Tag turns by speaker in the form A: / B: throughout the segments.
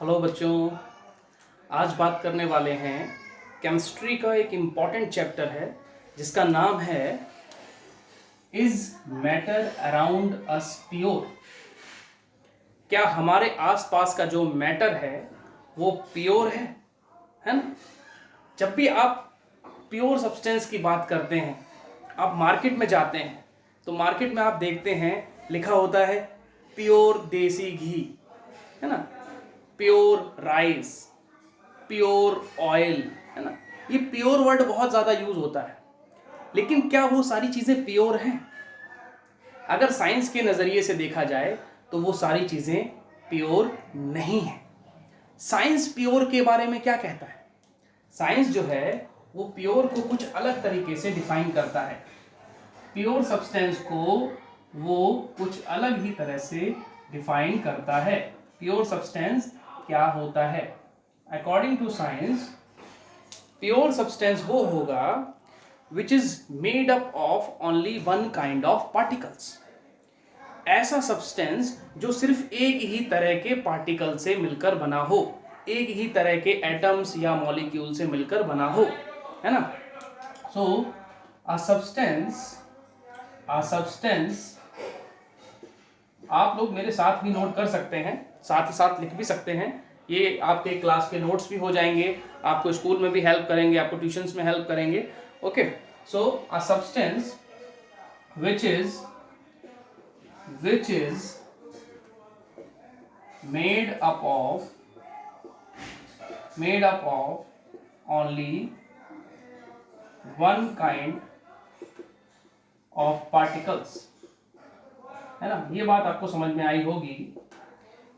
A: Hello बच्चों, आज बात करने वाले हैं केमिस्ट्री का एक इम्पॉर्टेंट चैप्टर है जिसका नाम है is matter around us pure. क्या हमारे आसपास का जो मैटर है वो प्योर है ना। जब भी आप प्योर सब्सटेंस की बात करते हैं, आप मार्केट में जाते हैं तो मार्केट में आप देखते हैं लिखा होता है प्योर देसी घी, है ना, प्योर राइस, प्योर ऑयल, है ना। ये प्योर वर्ड बहुत ज़्यादा यूज होता है, लेकिन क्या वो सारी चीज़ें प्योर हैं? अगर साइंस के नज़रिए से देखा जाए तो वो सारी चीज़ें प्योर नहीं हैं। साइंस प्योर के बारे में क्या कहता है? साइंस जो है वो प्योर को कुछ अलग तरीके से डिफाइन करता है। प्योर सब्सटेंस को वो कुछ अलग ही तरह से डिफाइन करता है। प्योर सब्सटेंस क्या होता है? According to science, pure substance वो होगा which is made up of only one kind of particles. ऐसा सब्सटेंस जो सिर्फ एक ही तरह के पार्टिकल से मिलकर बना हो, एक ही तरह के एटम्स या मॉलिक्यूल से मिलकर बना हो, है ना। सो अ सब्सटेंस आप लोग मेरे साथ भी नोट कर सकते हैं, साथ ही साथ लिख भी सकते हैं। ये आपके क्लास के नोट्स भी हो जाएंगे, आपको स्कूल में भी हेल्प करेंगे, आपको ट्यूशंस में हेल्प करेंगे। Okay, so a substance which is made up of only one kind of particles, है ना। ये बात आपको समझ में आई होगी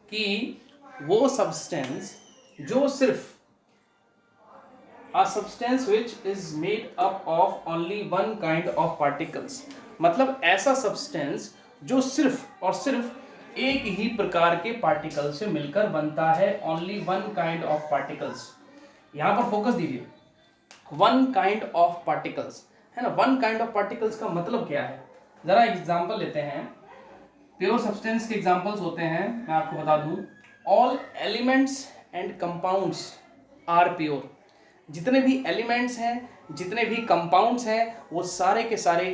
A: कि वो सब्सटेंस जो सिर्फ a substance which is made up of only one kind of particles, मतलब ऐसा सब्सटेंस जो सिर्फ और सिर्फ एक ही प्रकार के पार्टिकल से मिलकर बनता है। only one kind of particles, यहाँ पर फोकस दीजिए। one kind of particles, है ना। one kind of particles का मतलब क्या है? जरा एग्जांपल लेते हैं। प्योर सब्सटेंस के एग्जांपल्स होते हैं, मैं आपको बता दूं। All elements and compounds are pure. जितने भी एलिमेंट्स हैं, जितने भी कंपाउंड्स हैं, वो सारे के सारे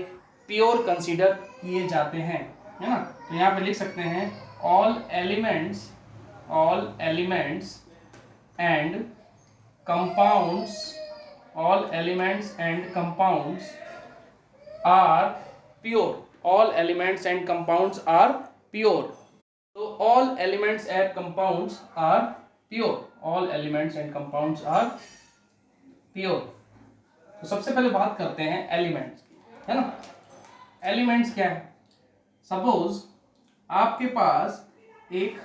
A: प्योर कंसीडर किए जाते हैं, है ना। तो यहाँ पे लिख सकते हैं all elements and compounds are pure. All elements and compounds are pure. तो all elements and compounds are pure. All elements and compounds are pure. तो सबसे पहले बात करते हैं एलिमेंट्स की, है ना। एलिमेंट्स क्या है? सपोज आपके पास एक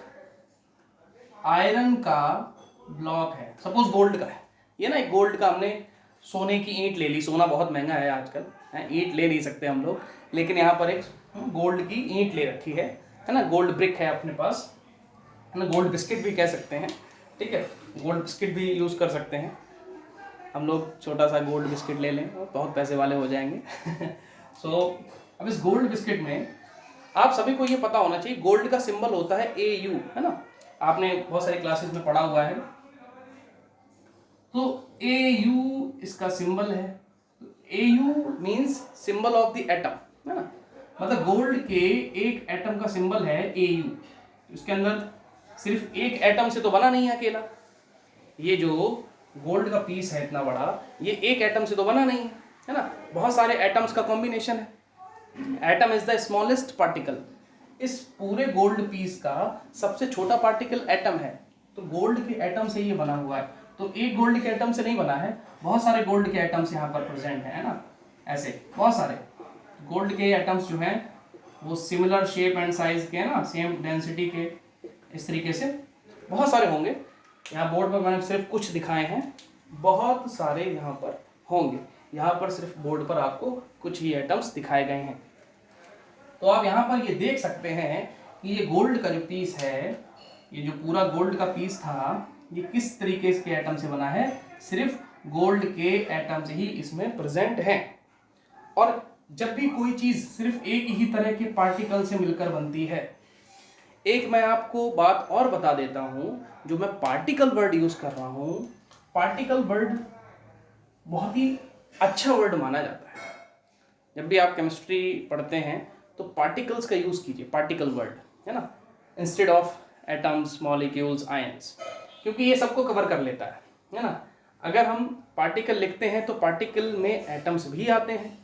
A: आयरन का ब्लॉक है, सपोज गोल्ड का है ये ना। एक गोल्ड का हमने सोने की ईंट ले ली, सोना बहुत महंगा है आजकल, ईंट ले नहीं सकते हम लोग, लेकिन यहाँ पर एक गोल्ड की ईंट ले रखी है ना। गोल्ड ब्रिक है अपने पास, है ना। गोल्ड बिस्किट भी कह सकते हैं, ठीक है। गोल्ड बिस्किट भी यूज़ कर सकते हैं हम लोग। छोटा सा गोल्ड बिस्किट ले लें, बहुत पैसे वाले हो जाएंगे। सो अब इस गोल्ड बिस्किट में आप सभी को ये पता होना चाहिए, गोल्ड का सिंबल होता है AU, है ना। आपने बहुत सारी क्लासेस में पढ़ा हुआ है। तो AU इसका सिंबल है। AU means symbol of the atom, है ना। मतलब गोल्ड के एक एटम का सिंबल है AU। इसके अंदर सिर्फ एक एटम से तो बना नहीं है अकेला। ये जो गोल्ड का पीस है इतना बड़ा, ये एक एटम से तो बना नहीं है ना। बहुत सारे एटम्स का कॉम्बिनेशन है। Atom is the smallest particle. इस पूरे गोल्ड पीस का सबसे छोटा पार्टिकल एटम है। तो गोल्ड के एटम से ये बना हुआ है। तो एक गोल्ड के एटम से नहीं बना है, बहुत सारे गोल्ड के एटम्स यहाँ पर प्रेजेंट है ना। ऐसे बहुत सारे गोल्ड के एटम्स जो हैं वो सिमिलर शेप एंड साइज के, है ना, सेम डेंसिटी के, इस तरीके से बहुत सारे होंगे। यहाँ बोर्ड पर मैंने सिर्फ कुछ दिखाए हैं, बहुत सारे यहाँ पर होंगे। यहाँ पर सिर्फ बोर्ड पर आपको कुछ ही एटम्स दिखाए गए हैं। तो आप यहाँ पर ये देख सकते हैं कि ये गोल्ड का जो पीस है, ये जो पूरा गोल्ड का पीस था, ये किस तरीके के एटम से बना है? सिर्फ गोल्ड के एटम्स ही इसमें प्रेजेंट हैं। और जब भी कोई चीज़ सिर्फ एक ही तरह के पार्टिकल से मिलकर बनती है, एक मैं आपको बात और बता देता हूँ, जो मैं पार्टिकल वर्ड यूज कर रहा हूँ, पार्टिकल वर्ड बहुत ही अच्छा वर्ड माना जाता है। जब भी आप केमिस्ट्री पढ़ते हैं तो पार्टिकल्स का यूज कीजिए, पार्टिकल वर्ड, है ना, instead of atoms, molecules, ions, क्योंकि ये सबको कवर कर लेता है ना। अगर हम पार्टिकल लिखते हैं तो पार्टिकल में एटम्स भी आते हैं,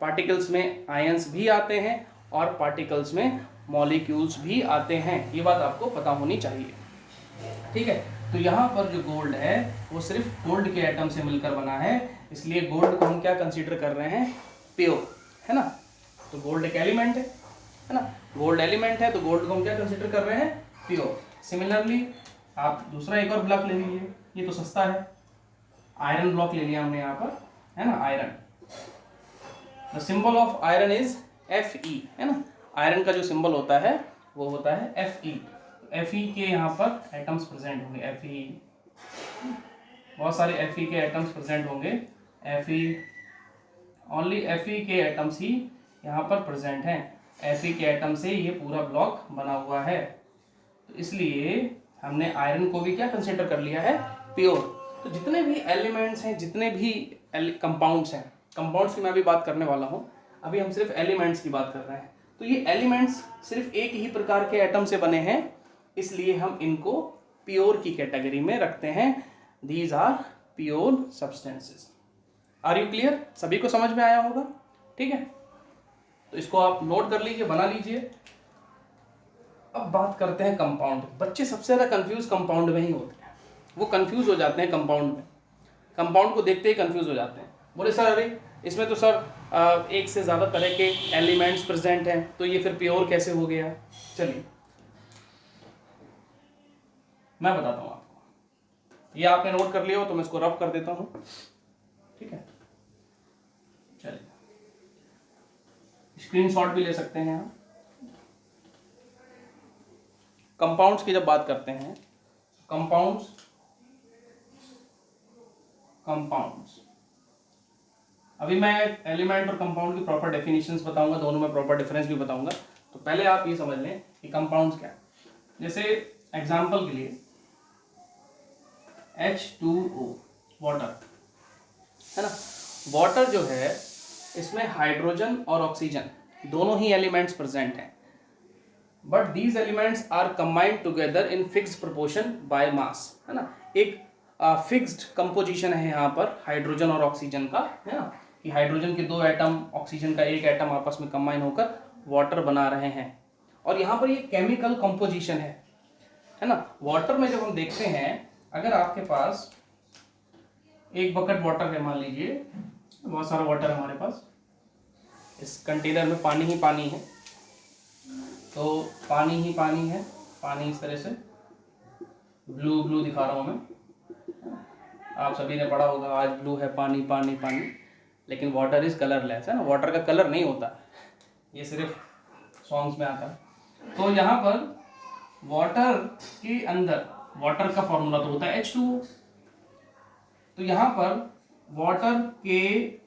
A: पार्टिकल्स में आयंस भी आते हैं, और पार्टिकल्स में मॉलिक्यूल्स भी आते हैं। ये बात आपको पता होनी चाहिए, ठीक है। तो यहाँ पर जो गोल्ड है वो सिर्फ गोल्ड के एटम से मिलकर बना है, इसलिए गोल्ड को हम क्या कंसीडर कर रहे हैं, प्योर, है ना। तो गोल्ड एक एलिमेंट है ना, गोल्ड एलिमेंट है तो गोल्ड को हम क्या कंसीडर कर रहे हैं, प्योर। सिमिलरली आप दूसरा एक और ब्लॉक ले लीजिए, ये तो सस्ता है, आयरन ब्लॉक ले लिया हमने यहाँ पर, है ना, iron. The symbol of iron is Fe, है ना। आयरन का जो सिंबल होता है वो होता है Fe। Fe के यहाँ पर एटम्स प्रेजेंट होंगे, Fe, बहुत सारे Fe के एटम्स प्रेजेंट होंगे। Fe, ओनली Fe के एटम्स ही यहाँ पर प्रेजेंट हैं। Fe के एटम से ये पूरा ब्लॉक बना हुआ है, तो इसलिए हमने आयरन को भी क्या कंसिडर कर लिया है, प्योर। तो जितने भी एलिमेंट्स हैं, जितने भी कंपाउंड्स हैं, कंपाउंड्स की मैं भी बात करने वाला हूँ, अभी हम सिर्फ एलिमेंट्स की बात कर रहे हैं। तो ये एलिमेंट्स सिर्फ एक ही प्रकार के एटम से बने हैं, इसलिए हम इनको प्योर की कैटेगरी में रखते हैं। These are pure substances. Are you clear? सभी को समझ में आया होगा, ठीक है। तो इसको आप नोट कर लीजिए, बना लीजिए। अब बात करते हैं कंपाउंड। बच्चे सबसे ज़्यादा कंफ्यूज कंपाउंड में ही होते हैं, वो कंफ्यूज हो जाते हैं कंपाउंड में, कंपाउंड को देखते ही कंफ्यूज हो जाते हैं। बोले सर अरे इसमें तो सर एक से ज़्यादा तरह के एलिमेंट्स प्रेजेंट हैं, तो ये फिर प्योर कैसे हो गया? चलिए मैं बताता हूँ आपको। ये आपने नोट कर लिया हो तो मैं इसको रफ कर देता हूँ, ठीक है। चलिए स्क्रीनशॉट भी ले सकते हैं आप। कंपाउंड्स की जब बात करते हैं, कंपाउंड्स अभी मैं एलिमेंट और कंपाउंड की प्रॉपर डेफिनेशंस बताऊंगा, दोनों में प्रॉपर डिफरेंस भी बताऊंगा। तो पहले आप ये समझ लें कि कंपाउंड्स क्या है। जैसे एग्जांपल के लिए H2O, वाटर, है ना। वाटर जो है इसमें हाइड्रोजन और ऑक्सीजन दोनों ही एलिमेंट्स प्रेजेंट हैं, but these elements are combined together in fixed proportion by mass, है ना। एक फिक्स्ड कंपोजिशन है यहाँ पर हाइड्रोजन और ऑक्सीजन का, है ना, कि हाइड्रोजन के 2 एटम, ऑक्सीजन का 1 एटम आपस में कंबाइन होकर वाटर बना रहे हैं। और यहाँ पर ये केमिकल कंपोजिशन है ना। वाटर में जब हम देखते हैं, अगर आपके पास एक बकेट वाटर है, मान लीजिए बहुत सारा वाटर है हमारे पास, इस कंटेनर में पानी ही पानी है, तो पानी ही पानी है, पानी इस तरह से ब्लू ब्लू दिखा रहा हूँ मैं, आप सभी ने पढ़ा होगा आज ब्लू है, पानी पानी पानी, लेकिन वाटर इज कलरलेस, है ना। वाटर का कलर नहीं होता, ये सिर्फ सॉन्ग्स में आता है। तो यहाँ पर वाटर के अंदर वाटर का फॉर्मूला तो होता है H2O, तो यहाँ पर वाटर के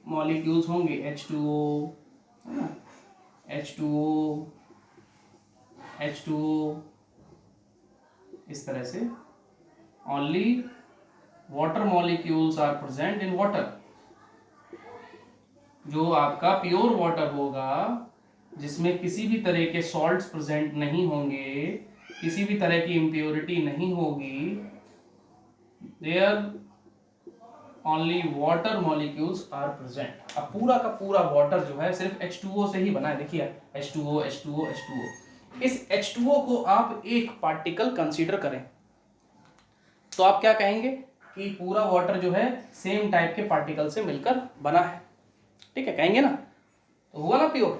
A: मॉलिक्यूल्स होंगे H2O, है ना, H2O, H2O, इस तरह से only water molecules are present in water. जो आपका प्योर वाटर होगा, जिसमें किसी भी तरह के सॉल्ट्स प्रेजेंट नहीं होंगे, किसी भी तरह की इम्प्योरिटी नहीं होगी, there only water molecules are present. अब पूरा का पूरा वाटर जो है सिर्फ H2O से ही बना है, देखिए H2O H2O H2O। इस H2O को आप एक पार्टिकल कंसीडर करें तो आप क्या कहेंगे कि पूरा वाटर जो है सेम टाइप के पार्टिकल से मिलकर बना है, ठीक है, कहेंगे ना। तो हुआ ना प्योर,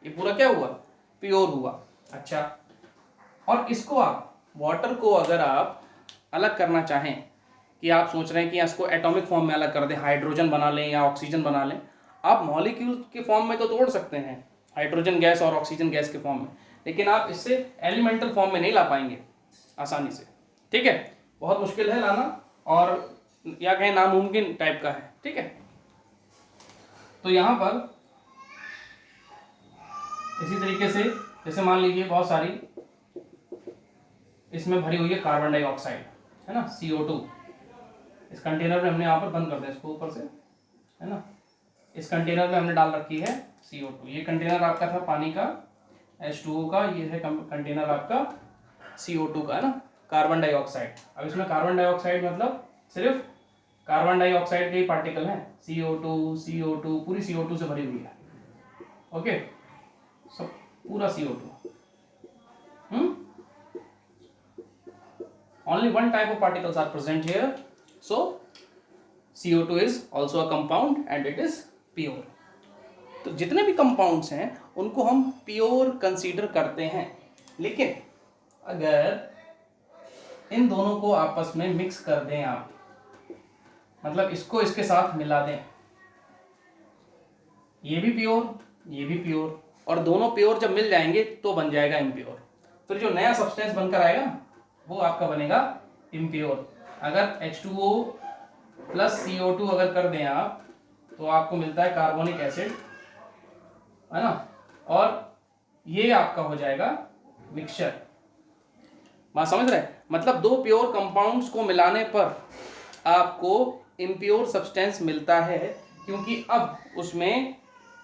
A: ये पूरा क्या हुआ, प्योर हुआ। अच्छा, और इसको आप वाटर को अगर आप अलग करना चाहें, कि आप सोच रहे हैं कि इसको एटॉमिक फॉर्म में अलग कर दें, हाइड्रोजन बना लें या ऑक्सीजन बना लें, आप मॉलिक्यूल के फॉर्म में तो तोड़ सकते हैं, हाइड्रोजन गैस और ऑक्सीजन गैस के फॉर्म में, लेकिन आप इससे एलिमेंटल फॉर्म में नहीं ला पाएंगे आसानी से, ठीक है। बहुत मुश्किल है लाना, और या कहें नामुमकिन टाइप का है, ठीक है। तो यहाँ पर इसी तरीके से, जैसे मान लीजिए बहुत सारी इसमें भरी हुई है कार्बन डाइऑक्साइड, है ना, CO2। इस कंटेनर में हमने यहाँ पर बंद कर दिया इसको ऊपर से, है ना। इस कंटेनर में हमने डाल रखी है CO2। ये कंटेनर आपका था पानी का H2O का, ये है कंटेनर आपका CO2 का, है ना, कार्बन डाइऑक्साइड। अब इसमें कार्बन डाइऑक्साइड मतलब सिर्फ कार्बन डाइऑक्साइड के ही पार्टिकल हैं, CO2 पूरी CO2 से भरी हुई है। ओके, सब पूरा CO2। Only one type of particles are present here, so CO2 is also a compound and it is pure। तो जितने भी कंपाउंड्स हैं उनको हम प्योर कंसीडर करते हैं, लेकिन अगर इन दोनों को आपस में मिक्स कर दें आप, मतलब इसको इसके साथ मिला दें, ये भी प्योर ये भी प्योर, और दोनों प्योर जब मिल जाएंगे तो बन जाएगा इम्प्योर। फिर जो नया सब्सटेंस बनकर आएगा वो आपका बनेगा इम्प्योर। अगर H2O प्लस CO2 अगर कर दें आप तो आपको मिलता है कार्बोनिक एसिड, है ना, और ये आपका हो जाएगा मिक्सचर। बात समझ रहे हैं? मतलब दो प्योर कंपाउंड्स को मिलाने पर आपको इम्प्योर सब्सटेंस मिलता है, क्योंकि अब उसमें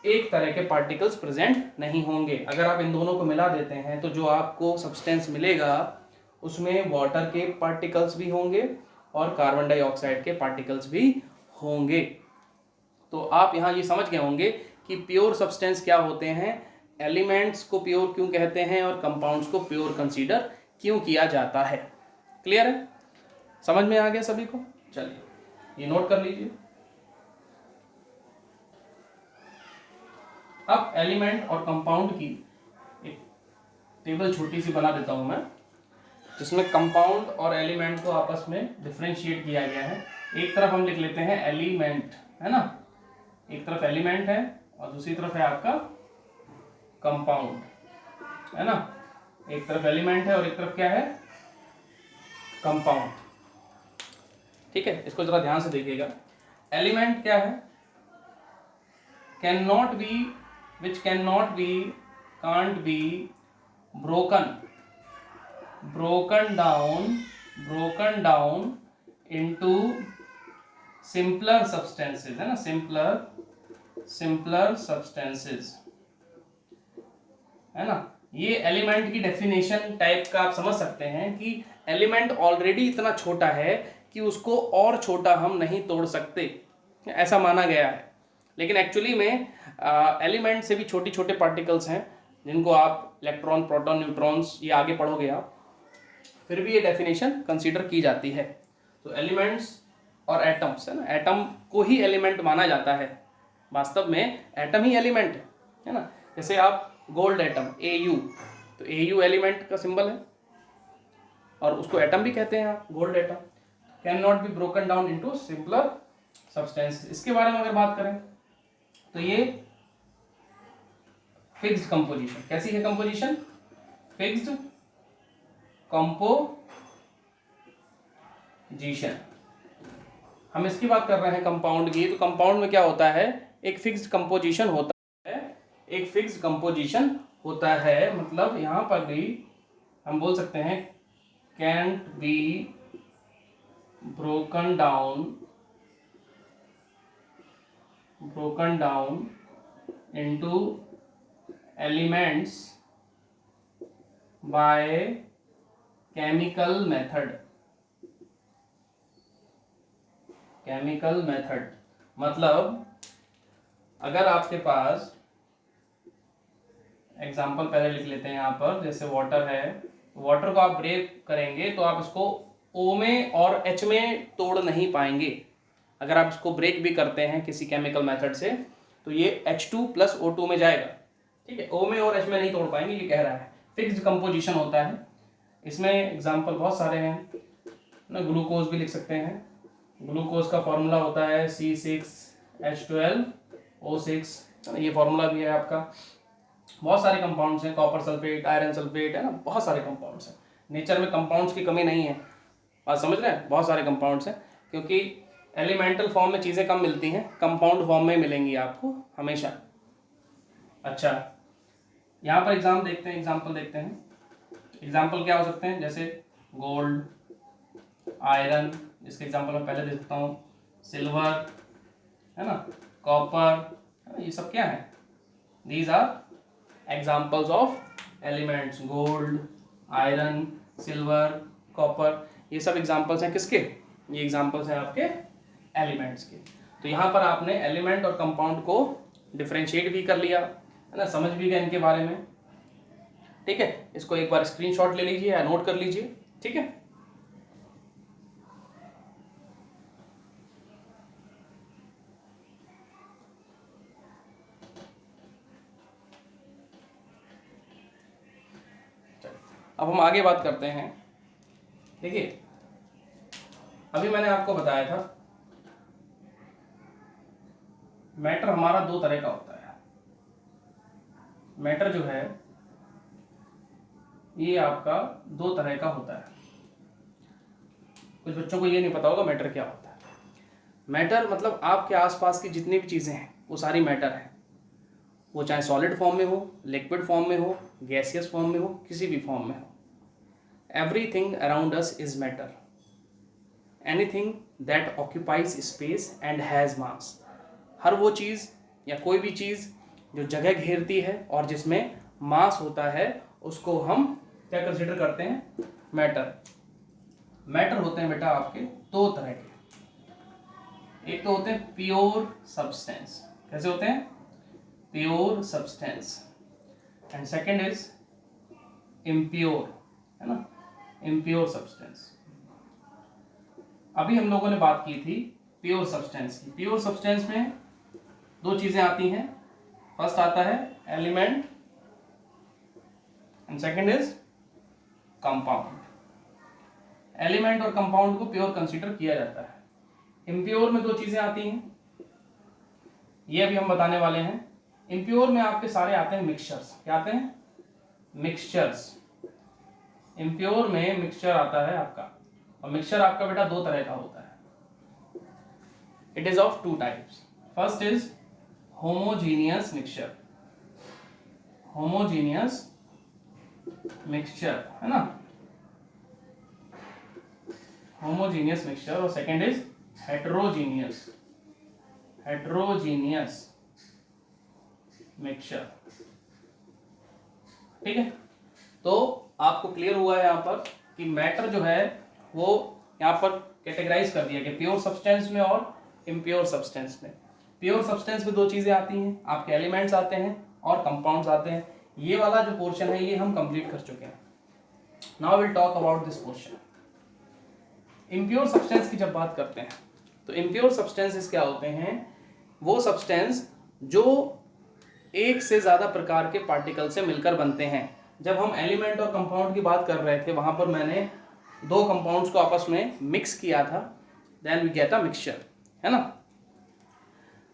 A: एक तरह के पार्टिकल्स प्रेजेंट नहीं होंगे। अगर आप इन दोनों को मिला देते हैं तो जो आपको सब्सटेंस मिलेगा उसमें वाटर के पार्टिकल्स भी होंगे और कार्बन डाइऑक्साइड के पार्टिकल्स भी होंगे। तो आप यहाँ ये समझ गए होंगे कि प्योर सब्सटेंस क्या होते हैं, एलिमेंट्स को प्योर क्यों कहते हैं और कंपाउंड्स को प्योर कंसीडर क्यों किया जाता है। क्लियर है? समझ में आ गया सभी को? चलिए ये नोट कर लीजिए। अब एलिमेंट और कंपाउंड की एक टेबल छोटी सी बना देता हूं मैं, जिसमें कंपाउंड और एलिमेंट को आपस में डिफरेंशिएट किया गया है। एक तरफ हम लिख लेते हैं एलिमेंट, है ना, एक तरफ एलिमेंट है और दूसरी तरफ है आपका कंपाउंड, है ना। एक तरफ एलिमेंट है और एक तरफ क्या है, कंपाउंड। ठीक है, इसको जरा ध्यान से देखिएगा। एलिमेंट क्या है, can not be can't be broken down into simpler substances, है ना, simpler substances, है ना। ये एलिमेंट की डेफिनेशन टाइप का आप समझ सकते हैं कि एलिमेंट ऑलरेडी इतना छोटा है कि उसको और छोटा हम नहीं तोड़ सकते, ऐसा माना गया है। लेकिन एक्चुअली में एलिमेंट से भी छोटे छोटे पार्टिकल्स हैं जिनको आप इलेक्ट्रॉन, प्रोटॉन, न्यूट्रॉन्स ये आगे पढ़ोगे आप, फिर भी ये डेफिनेशन कंसीडर की जाती है। तो एलिमेंट्स और एटम्स, है ना, एटम को ही एलिमेंट माना जाता है। वास्तव में एटम ही एलिमेंट है ना। जैसे आप गोल्ड एटम AU, तो AU एलिमेंट का सिंबल है और उसको एटम भी कहते हैं आप, gold atom. Can not be broken down into simpler substance. इसके बारे में अगर बात करें तो ये फिक्स्ड कंपोजिशन, कैसी है कंपोजिशन, फिक्स्ड कंपोजिशन। हम इसकी बात कर रहे हैं कंपाउंड की, तो कंपाउंड में क्या होता है, एक फिक्स्ड कंपोजिशन होता है, एक फिक्स्ड कंपोजिशन होता है। मतलब यहां पर भी हम बोल सकते हैं cantt be broken down into elements by chemical method। मतलब अगर आपके पास एग्जाम्पल पहले लिख लेते हैं यहाँ पर, जैसे वाटर है, वाटर को आप ब्रेक करेंगे तो आप इसको O में और H में तोड़ नहीं पाएंगे। अगर आप इसको ब्रेक भी करते हैं किसी केमिकल मेथड से तो ये H2 + O2 में जाएगा, ठीक है, O में और H में नहीं तोड़ पाएंगे, ये कह रहा है। फिक्स्ड कंपोजिशन होता है। इसमें एग्जाम्पल बहुत सारे हैं ना, ग्लूकोज भी लिख सकते हैं। ग्लूकोज का फॉर्मूला होता है C6H12O6, ये फॉर्मूला भी है आपका। बहुत सारे कंपाउंड्स हैं, कॉपर सल्फेट, आयरन सल्फेट, है ना, बहुत सारे कंपाउंड्स हैं। नेचर में कंपाउंड्स की कमी नहीं है, बात समझ रहे हैं, बहुत सारे कंपाउंड्स हैं, क्योंकि एलिमेंटल फॉर्म में चीज़ें कम मिलती हैं, कंपाउंड फॉर्म में मिलेंगी आपको हमेशा। अच्छा, यहाँ पर एग्जाम्पल देखते हैं। एग्जाम्पल क्या हो सकते हैं, जैसे गोल्ड, आयरन, जिसके एग्जांपल मैं पहले दे देता हूँ, सिल्वर, है ना, कॉपर, ये सब क्या है, these are examples of elements. Gold, iron, silver, copper, ये सब एग्जांपल्स हैं किसके, ये एग्जांपल्स हैं आपके एलिमेंट्स के। तो यहाँ पर आपने एलिमेंट और कंपाउंड को डिफरेंशिएट भी कर लिया, है ना, समझ भी गए इनके बारे में। ठीक है, इसको एक बार स्क्रीनशॉट ले लीजिए या नोट कर लीजिए। ठीक है, अब हम आगे बात करते हैं। देखिए, अभी मैंने आपको बताया था मैटर हमारा दो तरह का होता है। मैटर जो है ये आपका दो तरह का होता है। कुछ बच्चों को ये नहीं पता होगा मैटर क्या होता है। मैटर मतलब आपके आसपास की जितनी भी चीज़ें हैं वो सारी मैटर है, वो चाहे सॉलिड फॉर्म में हो, लिक्विड फॉर्म में हो, गैसियस फॉर्म में हो, किसी भी फॉर्म में हो। Everything around us is matter, anything that occupies space and has mass. हर वो चीज़ या कोई भी चीज़ जो जगह घेरती है और जिसमें मास होता है उसको हम क्या कंसिडर करते हैं, मैटर। मैटर होते हैं बेटा आपके दो तरह के। एक तो होते हैं प्योर सब्सटेंस। कैसे होते हैं, pure substance. And second is impure, है ना, इम्प्योर सब्सटेंस। अभी हम लोगों ने बात की थी प्योर सब्सटेंस की। प्योर सब्सटेंस में दो चीजें आती हैं। फर्स्ट आता है element and second is compound. Element और कंपाउंड को प्योर कंसीडर किया जाता है। इम्प्योर में दो चीजें आती हैं, ये अभी हम बताने वाले हैं। इम्प्योर में आपके सारे आते हैं मिक्सचर्स। क्या आते हैं, मिक्सचर्स। इम्प्योर में मिक्सचर आता है आपका, और मिक्सचर आपका बेटा दो तरह का होता है। It is of two types. First is homogeneous mixture, homogeneous mixture, है ना, होमोजीनियस मिक्सचर। और second is heterogeneous, heterogeneous mixture. ठीक है, तो आपको क्लियर हुआ है यहाँ पर कि मैटर जो है वो यहाँ पर कैटेगराइज कर दिया गया प्योर सब्सटेंस में और इम्प्योर सब्सटेंस में। प्योर सब्सटेंस में दो चीजें आती हैं, आपके एलिमेंट्स आते हैं और कंपाउंड्स आते हैं। ये वाला जो पोर्शन है ये हम कंप्लीट कर चुके हैं। Now will talk about this portion. Impure substance की जब बात करते हैं तो इम्प्योर सब्सटेंसेस क्या होते हैं, वो सब्सटेंस जो एक से ज्यादा प्रकार के पार्टिकल से मिलकर बनते हैं। जब हम एलिमेंट और कंपाउंड की बात कर रहे थे वहां पर मैंने दो कंपाउंड्स को आपस में मिक्स किया था, then we get a mixture, है ना।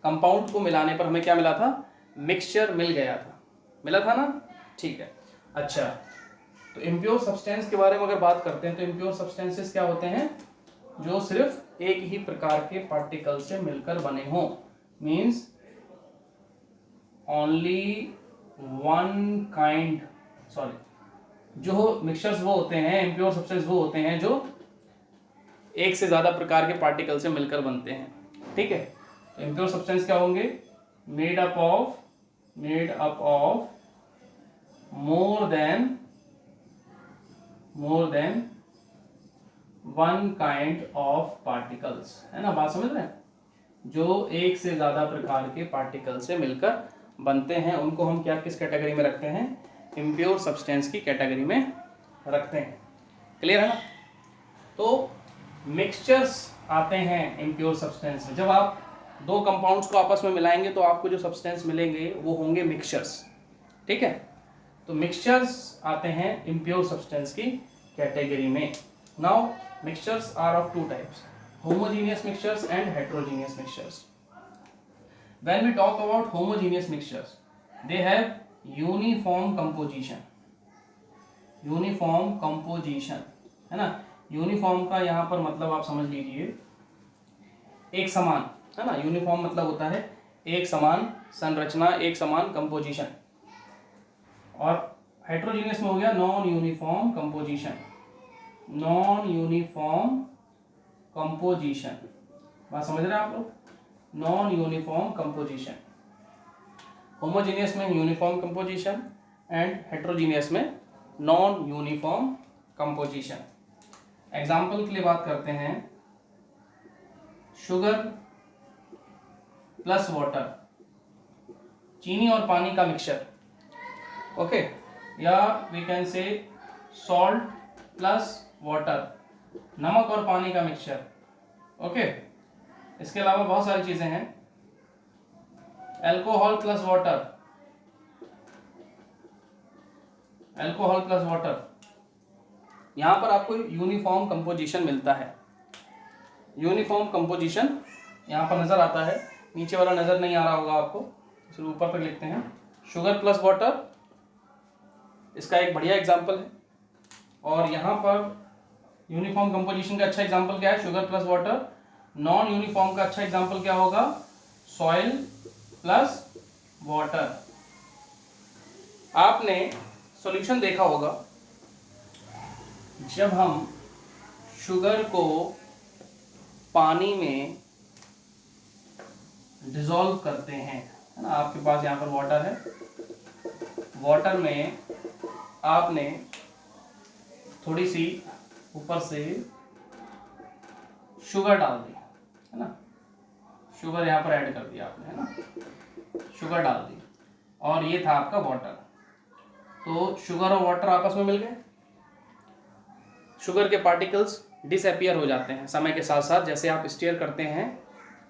A: कंपाउंड को मिलाने पर हमें क्या मिला था, मिक्सचर मिल गया था, मिला था ना। ठीक है, अच्छा, तो इम्प्योर सब्सटेंस के बारे में अगर बात करते हैं तो इम्प्योर सब्सटेंसेस क्या होते हैं, जो सिर्फ एक ही प्रकार के पार्टिकल से मिलकर बने हों। Means only one kind, sorry, जो मिक्सचर्स वो होते हैं, इम्प्योर सब्सटेंस वो होते हैं जो एक से ज्यादा प्रकार के पार्टिकल से मिलकर बनते हैं। ठीक है, तो इम्प्योर सब्सटेंस क्या होंगे, made up of more than one kind of particles, है ना, बात समझ रहे हैं। जो एक से ज्यादा प्रकार के पार्टिकल से मिलकर बनते हैं उनको हम क्या, किस कैटेगरी में रखते हैं, इम्प्योर सब्सटेंस की कैटेगरी में रखते हैं। क्लियर है ना। तो मिक्सचर्स आते हैं इम्प्योर सब्सटेंस में। जब आप दो कंपाउंड्स को आपस में मिलाएंगे तो आपको जो सब्सटेंस मिलेंगे वो होंगे मिक्सचर्स। ठीक है, तो मिक्सचर्स आते हैं इम्प्योर सब्सटेंस की कैटेगरी में। Now mixtures are of two types, homogeneous mixtures and heterogeneous mixtures. When we talk about homogeneous mixtures, they have uniform composition, uniform composition, है ना। यूनिफॉर्म का यहाँ पर मतलब आप समझ लीजिए एक समान, है ना। यूनिफॉर्म मतलब होता है एक समान संरचना, एक समान कंपोजिशन। और हेटेरोजीनियस में हो गया non uniform composition, non uniform composition. बात समझ रहे हैं आप लोग? Non uniform composition. होमोजीनियस में यूनिफॉर्म कंपोजिशन एंड हेट्रोजीनियस में नॉन यूनिफॉर्म कंपोजिशन। एग्जाम्पल के लिए बात करते हैं, शुगर प्लस वाटर, चीनी और पानी का मिक्सचर, ओके, या we can say salt plus water, नमक और पानी का मिक्सचर, ओके। इसके अलावा बहुत सारी चीजें हैं, alcohol plus water, alcohol plus water. यहां पर आपको यूनिफॉर्म कंपोजिशन मिलता है। यूनिफॉर्म कंपोजिशन यहां पर नजर आता है, नीचे वाला नजर नहीं आ रहा होगा आपको, इसलिए ऊपर तक लिखते हैं। शुगर प्लस वाटर इसका एक बढ़िया एग्जांपल है। और यहां पर यूनिफॉर्म कंपोजिशन का अच्छा एग्जांपल क्या है? Sugar plus water. Non uniform का अच्छा एग्जांपल क्या होगा? Soil plus water. आपने सॉल्यूशन देखा होगा, जब हम शुगर को पानी में डिसॉल्व करते हैं, है ना, आपके पास यहाँ पर वाटर है, वाटर में आपने थोड़ी सी ऊपर से शुगर डाल दी, है ना, शुगर यहाँ पर ऐड कर दिया आपने, है ना, शुगर डाल दी, और ये था आपका वाटर। तो शुगर और वाटर आपस में मिल गए, शुगर के पार्टिकल्स डिसअपियर हो जाते हैं समय के साथ साथ। जैसे आप स्टीयर करते हैं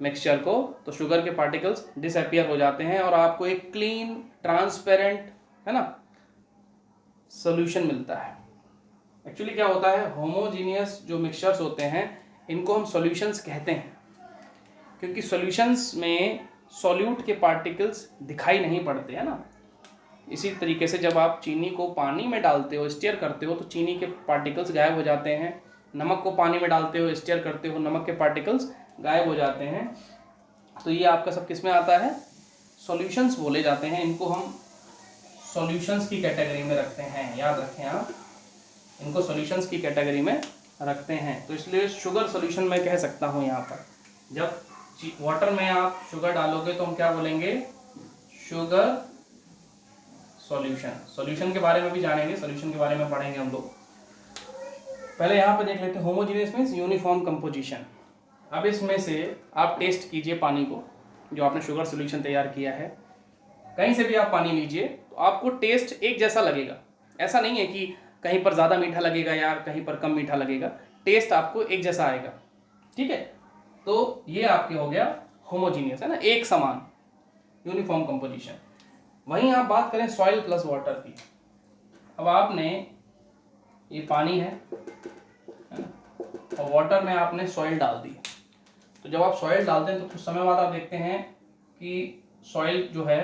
A: मिक्सचर को, तो शुगर के पार्टिकल्स डिसअपियर हो जाते हैं और आपको एक क्लीन ट्रांसपेरेंट, है ना, सॉल्यूशन मिलता है। एक्चुअली क्या होता है, होमोजीनियस जो मिक्सचर्स होते हैं इनको हम सॉल्यूशंस कहते हैं, क्योंकि सॉल्यूशंस में सॉल्यूट के पार्टिकल्स दिखाई नहीं पड़ते, है ना। इसी तरीके से जब आप चीनी को पानी में डालते हो, स्टीयर करते हो, तो चीनी के पार्टिकल्स गायब हो जाते हैं। नमक को पानी में डालते हो, स्टीयर करते हो, नमक के पार्टिकल्स गायब हो जाते हैं। तो ये आपका सब किस में आता है? सॉल्यूशंस बोले जाते हैं। इनको हम सॉल्यूशंस की कैटेगरी में रखते हैं, याद रखें आप, इनको सॉल्यूशंस की कैटेगरी में रखते हैं। तो इसलिए शुगर सॉल्यूशन मैं कह सकता हूँ यहाँ पर। जब वाटर में आप शुगर डालोगे तो हम क्या बोलेंगे? Sugar solution. सॉल्यूशन के बारे में भी जानेंगे, सॉल्यूशन के बारे में पढ़ेंगे हम लोग। पहले यहाँ पर देख लेते हैं, होमोजीनियस मींस यूनिफॉर्म कंपोजिशन। अब इसमें से आप टेस्ट कीजिए पानी को, जो आपने शुगर सॉल्यूशन तैयार किया है। कहीं से भी आप पानी लीजिए तो आपको टेस्ट एक जैसा लगेगा। ऐसा नहीं है कि कहीं पर ज़्यादा मीठा लगेगा या कहीं पर कम मीठा लगेगा, टेस्ट आपको एक जैसा आएगा, ठीक है। तो ये आपके हो गया होमोजीनियस, है ना, एक समान यूनिफॉर्म कंपोजिशन। वहीं आप बात करें सॉइल प्लस वाटर की। अब आपने ये पानी है ना, और वाटर में आपने सॉइल डाल दी। तो जब आप सॉइल डालते हैं तो कुछ समय बाद आप देखते हैं कि सॉइल जो है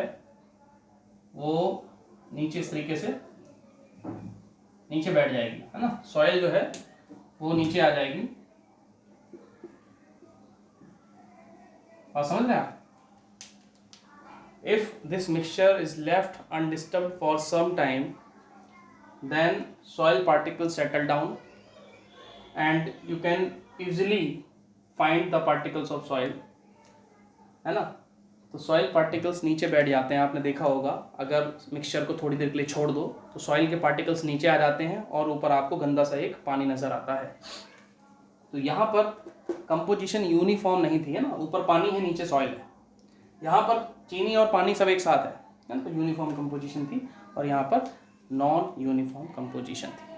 A: वो नीचे इस तरीके से नीचे बैठ जाएगी, है ना, सॉइल जो है वो नीचे आ जाएगी। और समझ रहे हैं आप? If this mixture is left undisturbed for some time, then soil particles settle down and you can easily find the particles of soil, है ना। तो सॉइल पार्टिकल्स नीचे बैठ जाते हैं, आपने देखा होगा। अगर मिक्सचर को थोड़ी देर के लिए छोड़ दो तो सॉइल के पार्टिकल्स नीचे आ जाते हैं और ऊपर आपको गंदा सा एक पानी नजर आता है। तो यहाँ पर कंपोजिशन यूनिफॉर्म नहीं थी, है ना, ऊपर पानी है नीचे सॉइल है। यहाँ पर चीनी और पानी सब एक साथ है ना, तो यूनिफॉर्म कंपोजिशन थी। और यहाँ पर नॉन यूनिफॉर्म कंपोजिशन थी।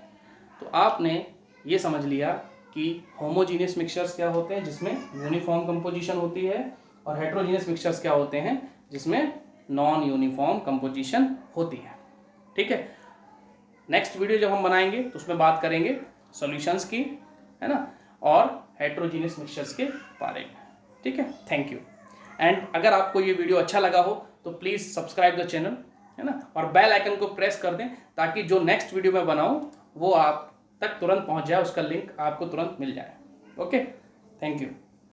A: तो आपने ये समझ लिया कि होमोजीनियस मिक्सचर्स क्या होते हैं जिसमें यूनिफॉर्म कंपोजिशन होती है, और हेट्रोजीनियस मिक्सचर्स क्या होते हैं जिसमें नॉन यूनिफॉर्म कंपोजिशन होती है, ठीक है। नेक्स्ट वीडियो जब हम बनाएंगे तो उसमें बात करेंगे सॉल्यूशंस की, है ना, और हेट्रोजीनियस मिक्सचर्स के बारे में, ठीक है। Thank you. एंड अगर आपको ये वीडियो अच्छा लगा हो तो प्लीज़ सब्सक्राइब द चैनल, है ना, और बेल आइकन को प्रेस कर दें ताकि जो नेक्स्ट वीडियो मैं बनाऊं वो आप तक तुरंत पहुंच जाए, उसका लिंक आपको तुरंत मिल जाए। Okay, thank you.